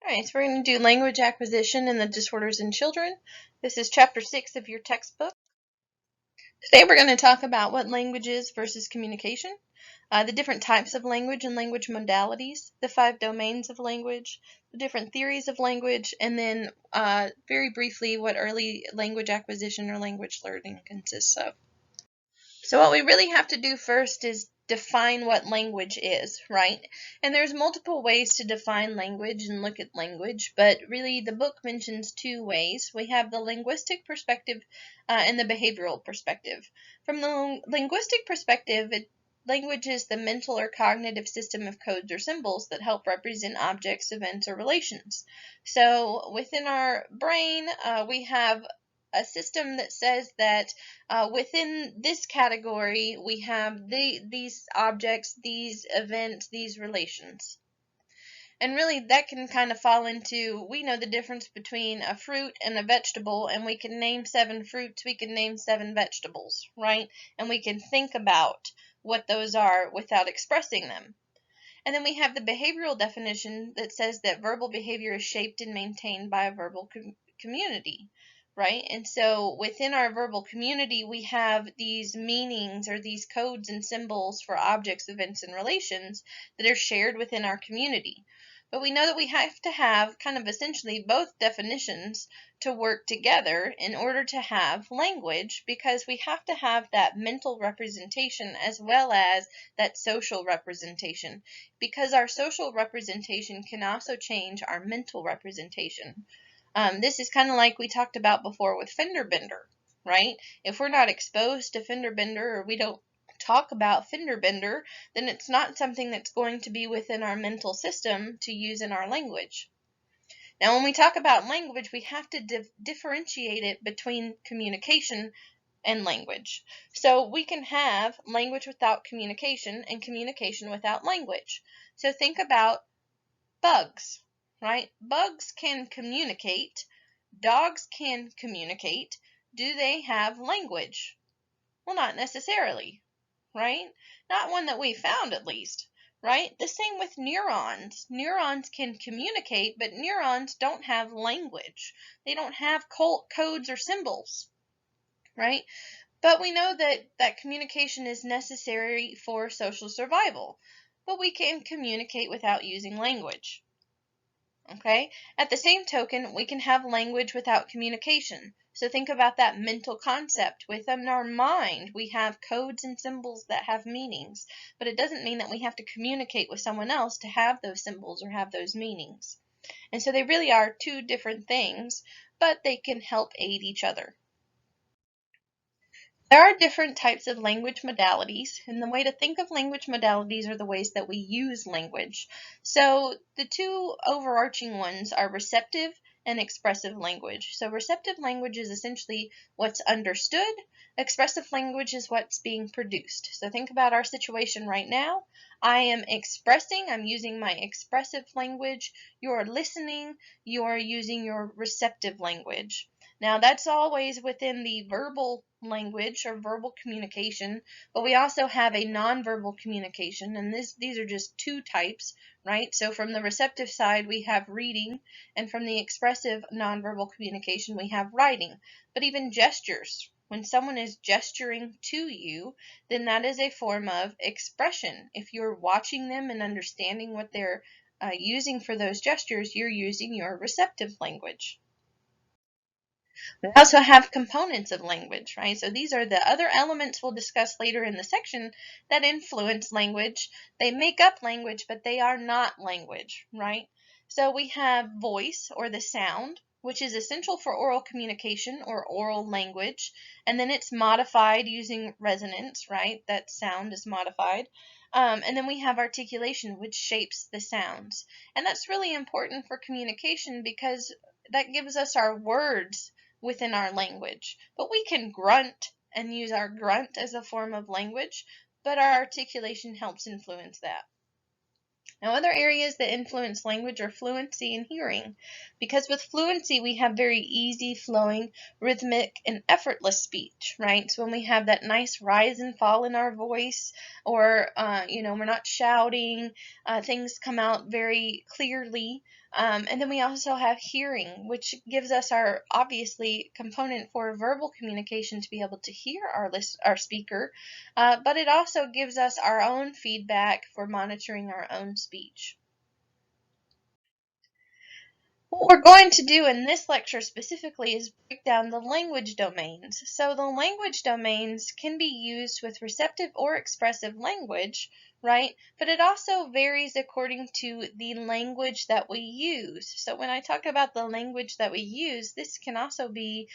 Alright, so we're going to do language acquisition and the disorders in children. This is chapter 6 of your textbook. Today we're going to talk about what language is versus communication, the different types of language and language modalities, the 5 domains of language, the different theories of language, and then very briefly what early language acquisition or language learning consists of. So what we really have to do first is define what language is, right? And there's multiple ways to define language and look at language, but really the book mentions 2 ways. We have the linguistic perspective and the behavioral perspective. From the linguistic perspective, language is the mental or cognitive system of codes or symbols that help represent objects, events, or relations. So within our brain, we have a system that says that within this category we have these objects, these events, these relations. And really that can kind of fall into, we know the difference between a fruit and a vegetable, and we can name 7 fruits, we can name 7 vegetables, right? And we can think about what those are without expressing them. And then we have the behavioral definition that says that verbal behavior is shaped and maintained by a verbal community, right? And so within our verbal community, we have these meanings or these codes and symbols for objects, events, and relations that are shared within our community. But we know that we have to have kind of essentially both definitions to work together in order to have language, because we have to have that mental representation as well as that social representation, because our social representation can also change our mental representation. This is kind of like we talked about before with fender bender, right? If we're not exposed to fender bender, or we don't talk about fender bender, then it's not something that's going to be within our mental system to use in our language. Now, when we talk about language, we have to differentiate it between communication and language. So we can have language without communication and communication without language. So think about bugs, right? Bugs can communicate. Dogs can communicate. Do they have language? Well, not necessarily, right? Not one that we found, at least, right? The same with neurons. Neurons can communicate, but neurons don't have language. They don't have codes or symbols, right? But we know that communication is necessary for social survival, but we can communicate without using language. Okay? At the same token, we can have language without communication. So think about that mental concept. Within our mind, we have codes and symbols that have meanings, but it doesn't mean that we have to communicate with someone else to have those symbols or have those meanings. And so they really are 2 different things, but they can help aid each other. There are different types of language modalities, and the way to think of language modalities are the ways that we use language. So the 2 overarching ones are receptive and expressive language. So receptive language is essentially what's understood. Expressive language is what's being produced. So think about our situation right now. I am expressing, I'm using my expressive language. You're listening, you're using your receptive language. Now that's always within the verbal language or verbal communication, but we also have a nonverbal communication, and these are just 2 types, right? So from the receptive side we have reading, and from the expressive nonverbal communication we have writing. But even gestures, when someone is gesturing to you, then that is a form of expression. If you're watching them and understanding what they're using for those gestures, you're using your receptive language. We also have components of language, right? So these are the other elements we'll discuss later in the section that influence language. They make up language, but they are not language, right? So we have voice, or the sound, which is essential for oral communication or oral language, and then it's modified using resonance, right? That sound is modified. And then we have articulation, which shapes the sounds. And that's really important for communication because that gives us our words within our language. But we can grunt and use our grunt as a form of language, but our articulation helps influence that. Now, other areas that influence language are fluency and hearing, because with fluency we have very easy flowing, rhythmic, and effortless speech, right? So when we have that nice rise and fall in our voice, or we're not shouting, things come out very clearly. And then we also have hearing, which gives us our obviously component for verbal communication to be able to hear our speaker, but it also gives us our own feedback for monitoring our own speech. What we're going to do in this lecture specifically is break down the language domains. So the language domains can be used with receptive or expressive language, right? But it also varies according to the language that we use. So when I talk about the language that we use, this can also be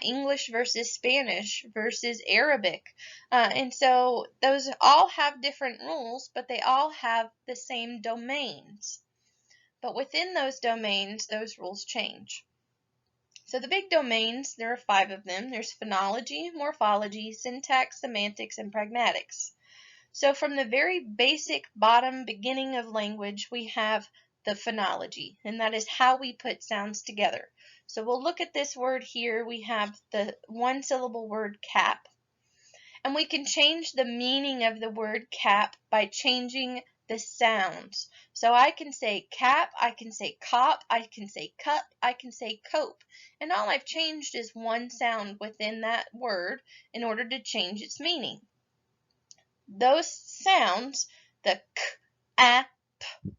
English versus Spanish versus Arabic. And so those all have different rules, but they all have the same domains. But within those domains, those rules change. So the big domains, there are 5 of them. There's phonology, morphology, syntax, semantics, and pragmatics. So from the very basic bottom beginning of language, we have the phonology, and that is how we put sounds together. So we'll look at this word here. We have the one-syllable word cap, and we can change the meaning of the word cap by changing the sounds. So I can say cap, I can say cop, I can say cup, I can say cope. And all I've changed is one sound within that word in order to change its meaning. Those sounds, the k, a, p,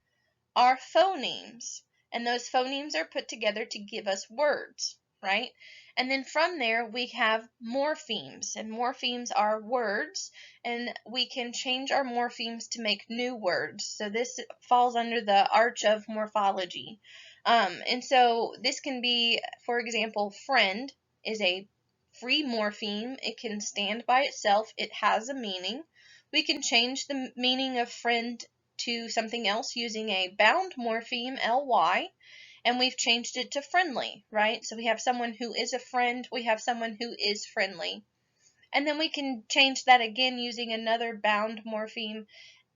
are phonemes. And those phonemes are put together to give us words, right? And then from there we have morphemes, and morphemes are words, and we can change our morphemes to make new words. So this falls under the arch of morphology. And so this can be, for example, friend is a free morpheme. It can stand by itself. It has a meaning. We can change the meaning of friend to something else using a bound morpheme, ly, and we've changed it to friendly, right? So we have someone who is a friend, we have someone who is friendly. And then we can change that again using another bound morpheme,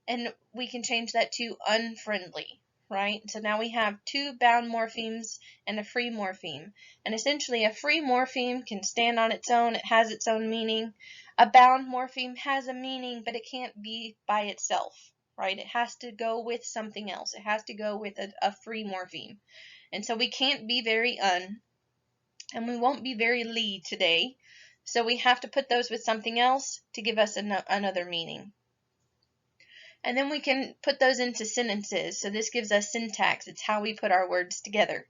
and we can change that to unfriendly, right? So now we have 2 bound morphemes and a free morpheme. And essentially a free morpheme can stand on its own, it has its own meaning. A bound morpheme has a meaning, but it can't be by itself, right? It has to go with something else. It has to go with a free morpheme. And so we can't be very and we won't be very today. So we have to put those with something else to give us another meaning. And then we can put those into sentences. So this gives us syntax. It's how we put our words together.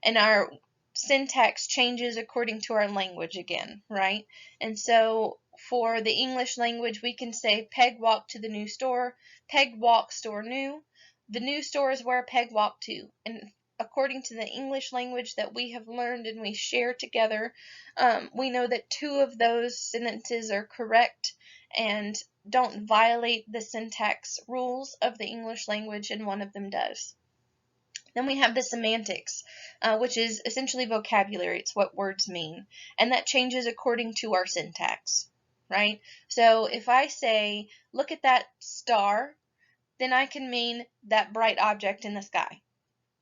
And our syntax changes according to our language again, right? And so for the English language, we can say Peg walked to the new store. Peg walked store new. The new store is where Peg walked to. And according to the English language that we have learned and we share together, we know that 2 of those sentences are correct and don't violate the syntax rules of the English language, and one of them does. Then we have the semantics, which is essentially vocabulary. It's what words mean, and that changes according to our syntax, right? So if I say, look at that star, then I can mean that bright object in the sky.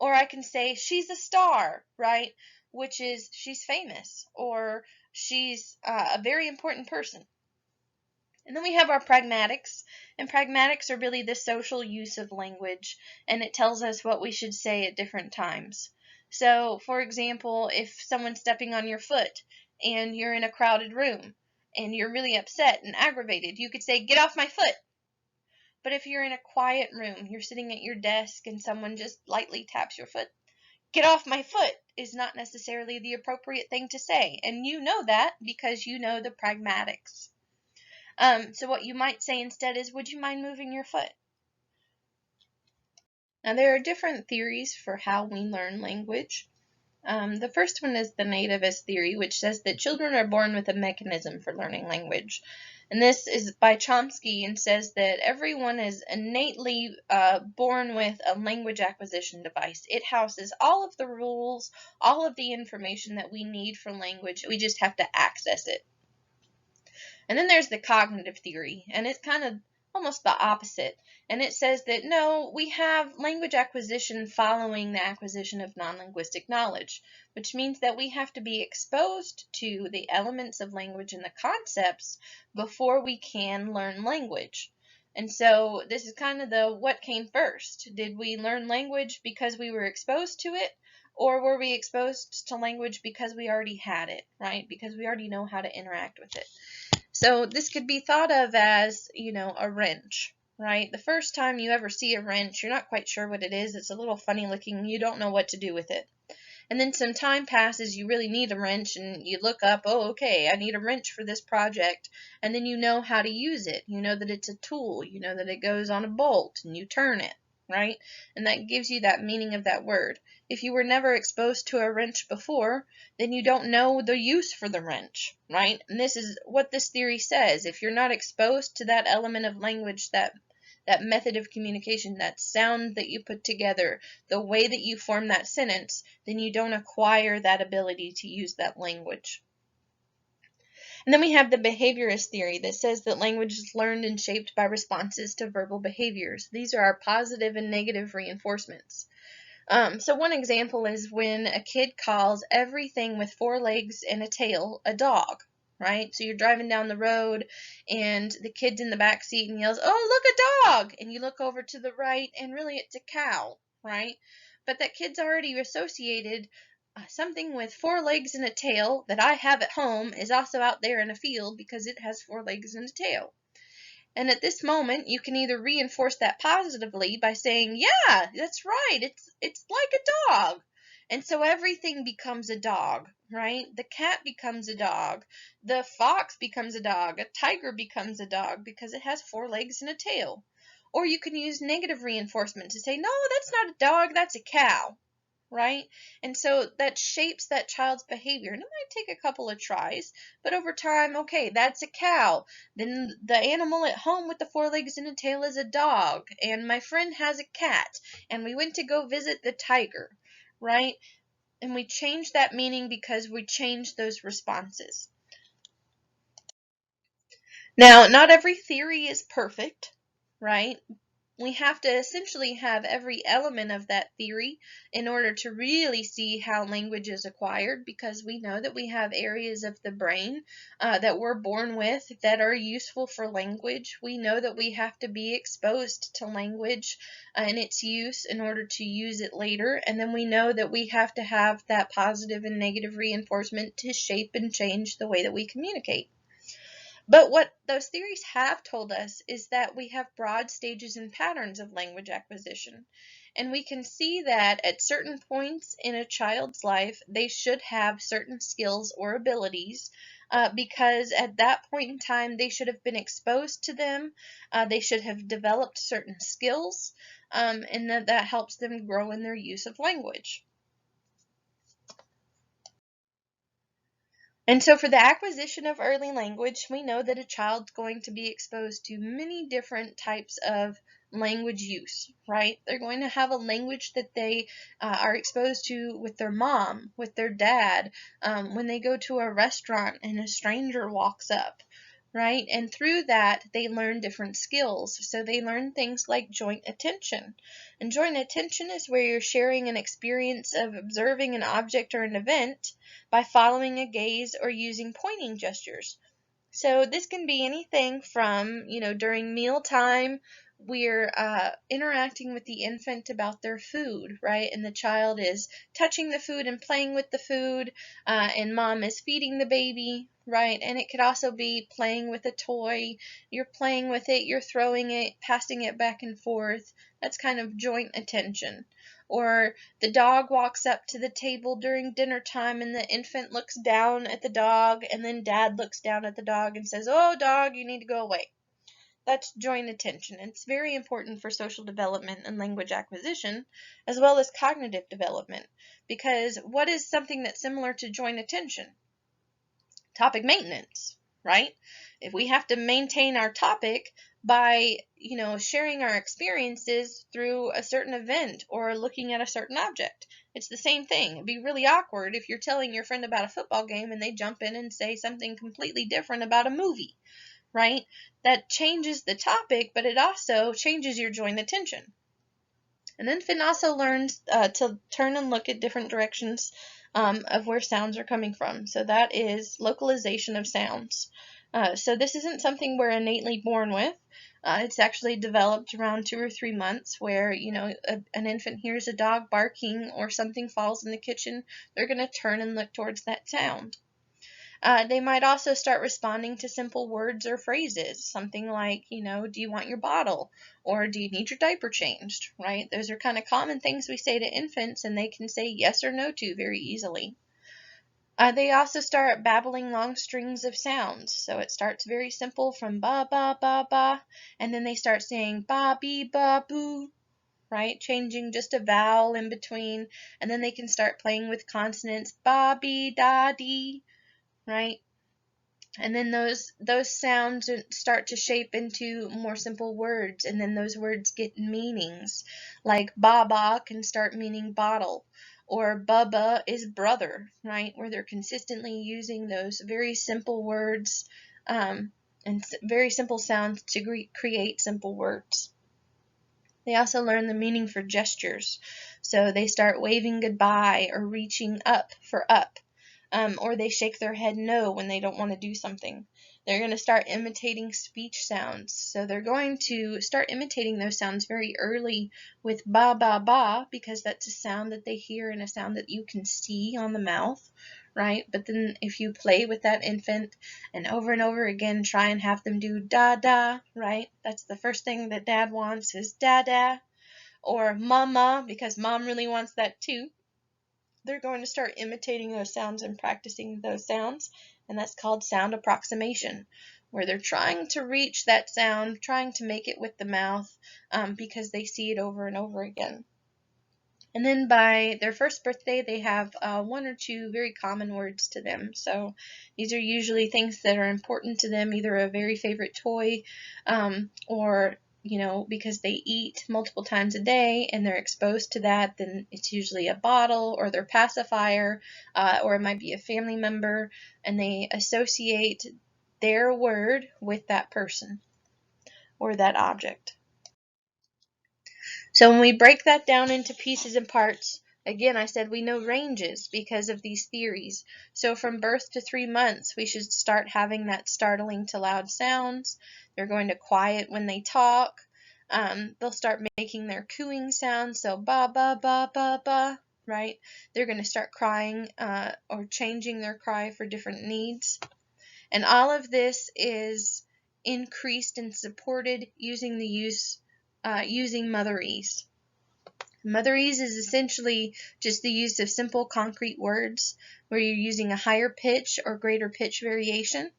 Or I can say, she's a star, right? Which is, she's famous, or she's a very important person. And then we have our pragmatics, and pragmatics are really the social use of language, and it tells us what we should say at different times. So, for example, if someone's stepping on your foot and you're in a crowded room and you're really upset and aggravated, you could say, get off my foot. But if you're in a quiet room, you're sitting at your desk and someone just lightly taps your foot, get off my foot is not necessarily the appropriate thing to say, and you know that because you know the pragmatics. So what you might say instead is, would you mind moving your foot? Now there are different theories for how we learn language. The first one is the nativist theory, which says that children are born with a mechanism for learning language. And this is by Chomsky, and says that everyone is innately born with a language acquisition device. It houses all of the rules, all of the information that we need for language. We just have to access it. And then there's the cognitive theory, and it's kind of almost the opposite. And it says that no, we have language acquisition following the acquisition of non-linguistic knowledge, which means that we have to be exposed to the elements of language and the concepts before we can learn language. And so this is kind of the what came first. Did we learn language because we were exposed to it? Or were we exposed to language because we already had it, right? Because we already know how to interact with it. So this could be thought of as, a wrench, right? The first time you ever see a wrench, you're not quite sure what it is. It's a little funny looking. You don't know what to do with it. And then some time passes, you really need a wrench, and you look up, oh, okay, I need a wrench for this project. And then you know how to use it. You know that it's a tool. You know that it goes on a bolt, and you turn it, right? And that gives you that meaning of that word. If you were never exposed to a wrench before, then you don't know the use for the wrench, right? And this is what this theory says. If you're not exposed to that element of language, that method of communication, that sound that you put together, the way that you form that sentence, then you don't acquire that ability to use that language. And then we have the behaviorist theory that says that language is learned and shaped by responses to verbal behaviors. These are our positive and negative reinforcements. So one example is when a kid calls everything with 4 legs and a tail a dog, right? So you're driving down the road and the kid's in the back seat and yells, "Oh, look, a dog!" And you look over to the right and really it's a cow, right? But that kid's already associated something with 4 legs and a tail that I have at home is also out there in a field because it has 4 legs and a tail. And at this moment, you can either reinforce that positively by saying, yeah, that's right, it's like a dog. And so everything becomes a dog, right? The cat becomes a dog. The fox becomes a dog. A tiger becomes a dog because it has 4 legs and a tail. Or you can use negative reinforcement to say, no, that's not a dog, that's a cow. Right? And so that shapes that child's behavior. And it might take a couple of tries, but over time, okay, that's a cow. Then the animal at home with the 4 legs and a tail is a dog. And my friend has a cat. And we went to go visit the tiger, right? And we changed that meaning because we changed those responses. Now, not every theory is perfect, right? We have to essentially have every element of that theory in order to really see how language is acquired, because we know that we have areas of the brain that we're born with that are useful for language. We know that we have to be exposed to language and its use in order to use it later, and then we know that we have to have that positive and negative reinforcement to shape and change the way that we communicate. But what those theories have told us is that we have broad stages and patterns of language acquisition. And we can see that at certain points in a child's life, they should have certain skills or abilities because at that point in time, they should have been exposed to them. They should have developed certain skills, and that helps them grow in their use of language. And so for the acquisition of early language, we know that a child's going to be exposed to many different types of language use, right? They're going to have a language that they are exposed to with their mom, with their dad, when they go to a restaurant and a stranger walks up, right? And through that, they learn different skills. So they learn things like joint attention. And joint attention is where you're sharing an experience of observing an object or an event by following a gaze or using pointing gestures. So this can be anything from, during mealtime, we're interacting with the infant about their food, right? And the child is touching the food and playing with the food, and mom is feeding the baby, right? And it could also be playing with a toy. You're playing with it, you're throwing it, passing it back and forth. That's kind of joint attention. Or the dog walks up to the table during dinner time and the infant looks down at the dog, and then dad looks down at the dog and says, "Oh, dog, you need to go away." That's joint attention. It's very important for social development and language acquisition, as well as cognitive development, because what is something that's similar to joint attention? Topic maintenance, right? If we have to maintain our topic by, sharing our experiences through a certain event or looking at a certain object, it's the same thing. It'd be really awkward if you're telling your friend about a football game and they jump in and say something completely different about a movie, right? that changes the topic, but it also changes your joint attention. An infant also learns to turn and look at different directions of where sounds are coming from. So that is localization of sounds. So this isn't something we're innately born with. It's actually developed around 2 or 3 months where, an infant hears a dog barking or something falls in the kitchen, they're going to turn and look towards that sound. They might also start responding to simple words or phrases, something like, do you want your bottle? Or do you need your diaper changed, right? Those are kind of common things we say to infants, and they can say yes or no to very easily. They also start babbling long strings of sounds. So it starts very simple from ba, ba, ba, ba, and then they start saying ba, bee, ba, boo, right? Changing just a vowel in between, and then they can start playing with consonants, ba, bee, da, dee, right? And then those sounds start to shape into more simple words, and then those words get meanings. Like baba can start meaning bottle, or bubba is brother, right? Where they're consistently using those very simple words and very simple sounds to create simple words. They also learn the meaning for gestures. So they start waving goodbye or reaching up for up. Or they shake their head no when they don't want to do something. They're going to start imitating speech sounds. So they're going to start imitating those sounds very early with ba, ba, ba, because that's a sound that they hear and a sound that you can see on the mouth, right? But then if you play with that infant and over again try and have them do da, da, right? That's the first thing that dad wants is da, da. Or mama, because mom really wants that too. They're going to start imitating those sounds and practicing those sounds, and that's called sound approximation, where they're trying to reach that sound, trying to make it with the mouth because they see it over and over again. And then by their first birthday, they have 1 or 2 very common words to them. So these are usually things that are important to them, either a very favorite toy or because they eat multiple times a day and they're exposed to that, then it's usually a bottle or their pacifier, or it might be a family member, and they associate their word with that person or that object. So when we break that down into pieces and parts, again, I said we know ranges because of these theories. So from birth to 3 months, we should start having that startling to loud sounds. They're going to quiet when they talk. They'll start making their cooing sounds, so ba, ba, ba, ba, ba, right? They're going to start crying or changing their cry for different needs. And all of this is increased and supported using using Motherese. Motherese is essentially just the use of simple concrete words where you're using a higher pitch or greater pitch variation.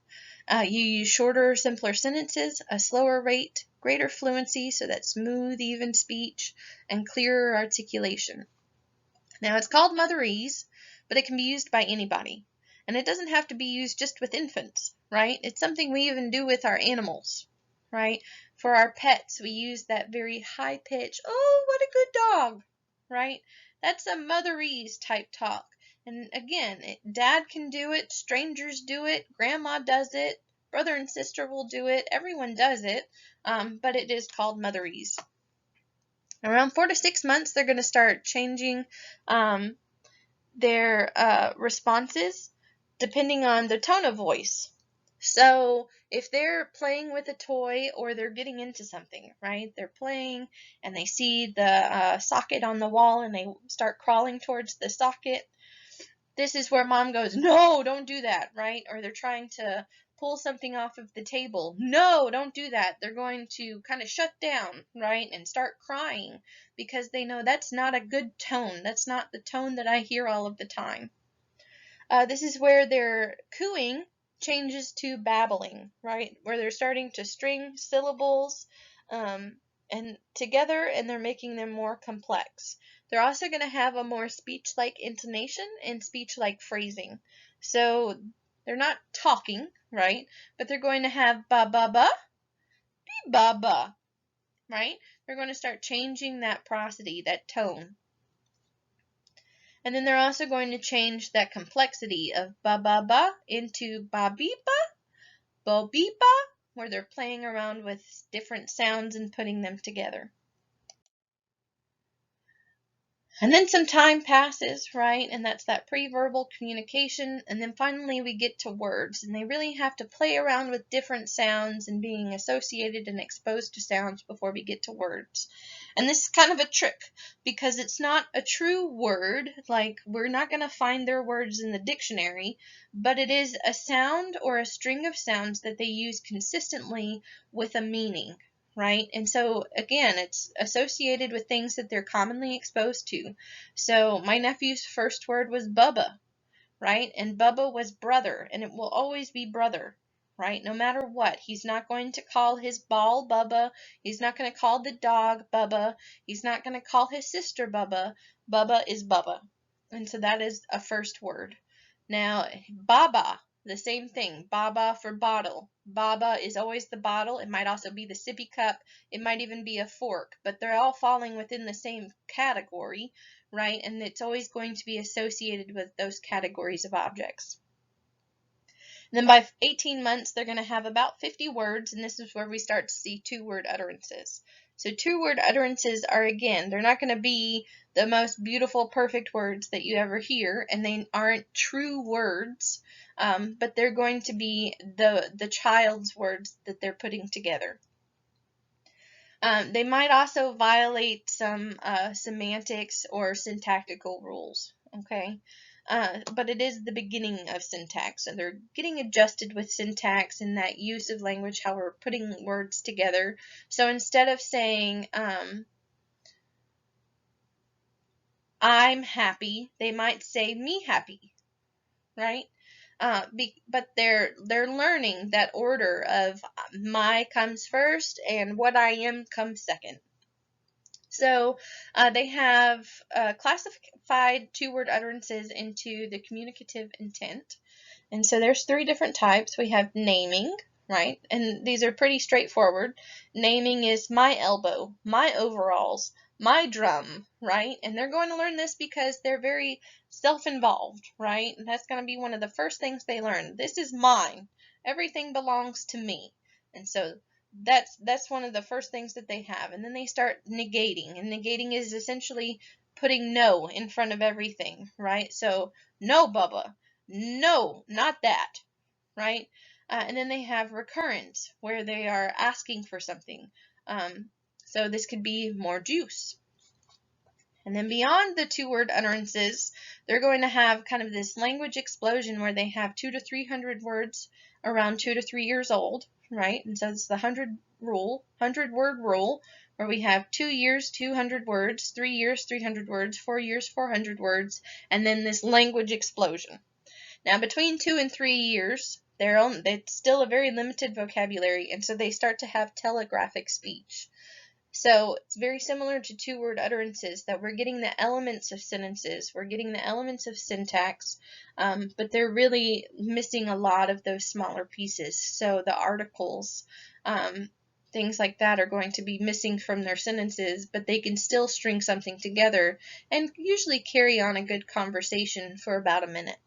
You use shorter, simpler sentences, a slower rate, greater fluency, so that's smooth, even speech, and clearer articulation. Now, it's called Motherese, but it can be used by anybody. And it doesn't have to be used just with infants, right? It's something we even do with our animals, right? For our pets, we use that very high pitch, oh, what a good dog, right? That's a Motherese type talk. And again, dad can do it, strangers do it, grandma does it, brother and sister will do it, everyone does it, but it is called Motherese. Around 4 to 6 months, they're going to start changing their responses depending on the tone of voice. So if they're playing with a toy or they're getting into something, right? They're playing and they see the socket on the wall and they start crawling towards the socket. This is where mom goes, no, don't do that, right? Or they're trying to pull something off of the table. No, don't do that. They're going to kind of shut down, right? And start crying because they know that's not a good tone. That's not the tone that I hear all of the time. This is where their cooing changes to babbling, right? Where they're starting to string syllables and together, and they're making them more complex. They're also going to have a more speech-like intonation and speech-like phrasing. So they're not talking, right? But they're going to have ba ba ba, be ba ba, right? They're going to start changing that prosody, that tone. And then they're also going to change that complexity of ba ba ba into ba beep ba, bo beep ba, where they're playing around with different sounds and putting them together. And then some time passes, right? And that's that pre-verbal communication. And then finally we get to words. And they really have to play around with different sounds and being associated and exposed to sounds before we get to words. And this is kind of a trick because it's not a true word. Like, we're not going to find their words in the dictionary, but it is a sound or a string of sounds that they use consistently with a meaning. Right? And so, again, it's associated with things that they're commonly exposed to. So my nephew's first word was Bubba, right? And Bubba was brother, and it will always be brother, right? No matter what. He's not going to call his ball Bubba. He's not going to call the dog Bubba. He's not going to call his sister Bubba. Bubba is Bubba. And so that is a first word. Now, Baba, the same thing. Baba for bottle. Baba is always the bottle. It might also be the sippy cup. It might even be a fork, but they're all falling within the same category, right? And it's always going to be associated with those categories of objects. And then by 18 months, they're going to have about 50 words, and this is where we start to see two-word utterances. So two-word utterances are, again, they're not going to be the most beautiful, perfect words that you ever hear, and they aren't true words, but they're going to be the child's words that they're putting together. They might also violate some semantics or syntactical rules, okay? But it is the beginning of syntax, and they're getting adjusted with syntax and that use of language, how we're putting words together. So instead of saying, I'm happy, they might say me happy, right? But they're learning that order of my comes first and what I am comes second. So they have classified two-word utterances into the communicative intent. And so there's three different types. We have naming, right? And these are pretty straightforward. Naming is my elbow, my overalls, my drum, right? And they're going to learn this because they're very self-involved, right? And that's going to be one of the first things they learn. This is mine. Everything belongs to me. And so that's one of the first things that they have. And then they start negating. And negating is essentially putting no in front of everything, right? So, no, Bubba. No, not that, right? And then they have recurrence, where they are asking for something. So this could be more juice. And then beyond the two-word utterances, they're going to have kind of this language explosion where they have 200 to 300 words around 2 to 3 years old, right? And so it's the 100-word rule, where we have 2 years, 200 words, 3 years, 300 words, 4 years, 400 words, and then this language explosion. Now, between 2 and 3 years, it's still a very limited vocabulary, and so they start to have telegraphic speech. So it's very similar to two-word utterances, that we're getting the elements of sentences, we're getting the elements of syntax, but they're really missing a lot of those smaller pieces. So the articles, things like that are going to be missing from their sentences, but they can still string something together and usually carry on a good conversation for about a minute.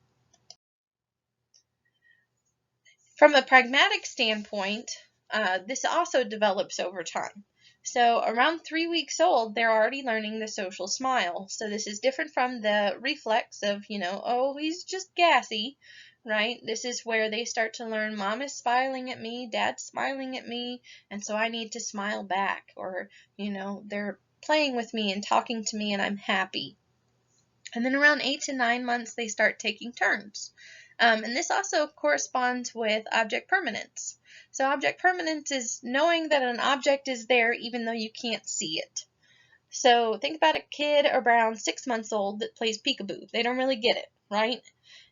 From a pragmatic standpoint, this also develops over time. So around 3 weeks old, they're already learning the social smile. So this is different from the reflex of, oh, he's just gassy, right? This is where they start to learn mom is smiling at me, dad's smiling at me, and so I need to smile back. Or, they're playing with me and talking to me and I'm happy. And then around 8 to 9 months, they start taking turns. And this also corresponds with object permanence. So object permanence is knowing that an object is there even though you can't see it. So think about a kid around 6 months old that plays peekaboo. They don't really get it, right?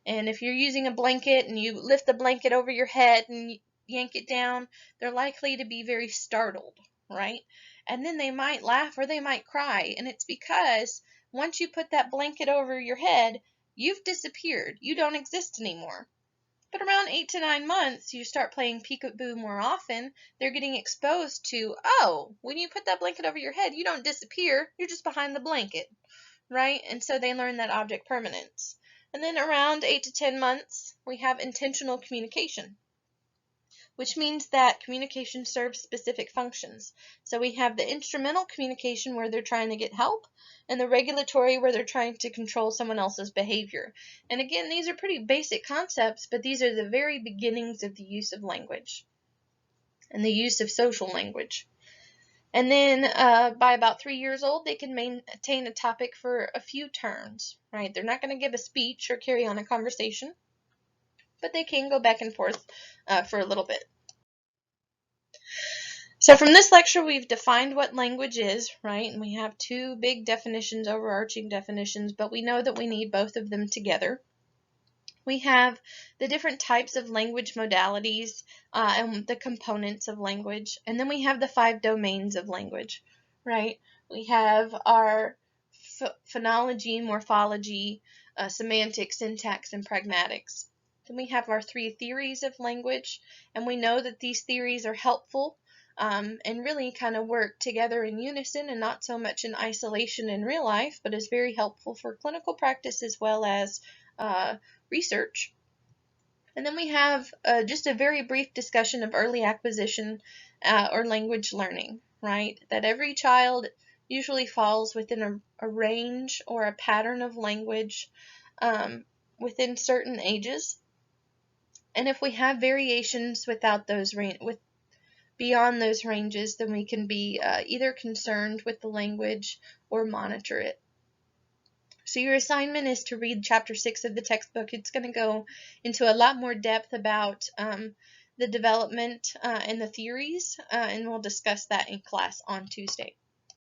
And if you're using a blanket and you lift the blanket over your head and yank it down, they're likely to be very startled, right? And then they might laugh or they might cry. And it's because once you put that blanket over your head, you've disappeared. You don't exist anymore. But around 8 to 9 months, you start playing peekaboo more often. They're getting exposed to, oh, when you put that blanket over your head, you don't disappear. You're just behind the blanket, right? And so they learn that object permanence. And then around 8 to 10 months, we have intentional communication, which means that communication serves specific functions. So we have the instrumental communication where they're trying to get help, and the regulatory where they're trying to control someone else's behavior. And again, these are pretty basic concepts, but these are the very beginnings of the use of language and the use of social language. And then by about 3 years old, they can maintain a topic for a few turns, right? They're not going to give a speech or carry on a conversation, but they can go back and forth for a little bit. So from this lecture, we've defined what language is, right? And we have two big definitions, overarching definitions, but we know that we need both of them together. We have the different types of language modalities and the components of language. And then we have the 5 domains of language, right? We have our phonology, morphology, semantics, syntax, and pragmatics. Then we have our 3 theories of language, and we know that these theories are helpful and really kind of work together in unison and not so much in isolation in real life, but is very helpful for clinical practice as well as research. And then we have just a very brief discussion of early acquisition or language learning, right? That every child usually falls within a range or a pattern of language within certain ages. And if we have variations without those beyond those ranges, then we can be either concerned with the language or monitor it. So your assignment is to read Chapter 6 of the textbook. It's going to go into a lot more depth about the development and the theories, and we'll discuss that in class on Tuesday.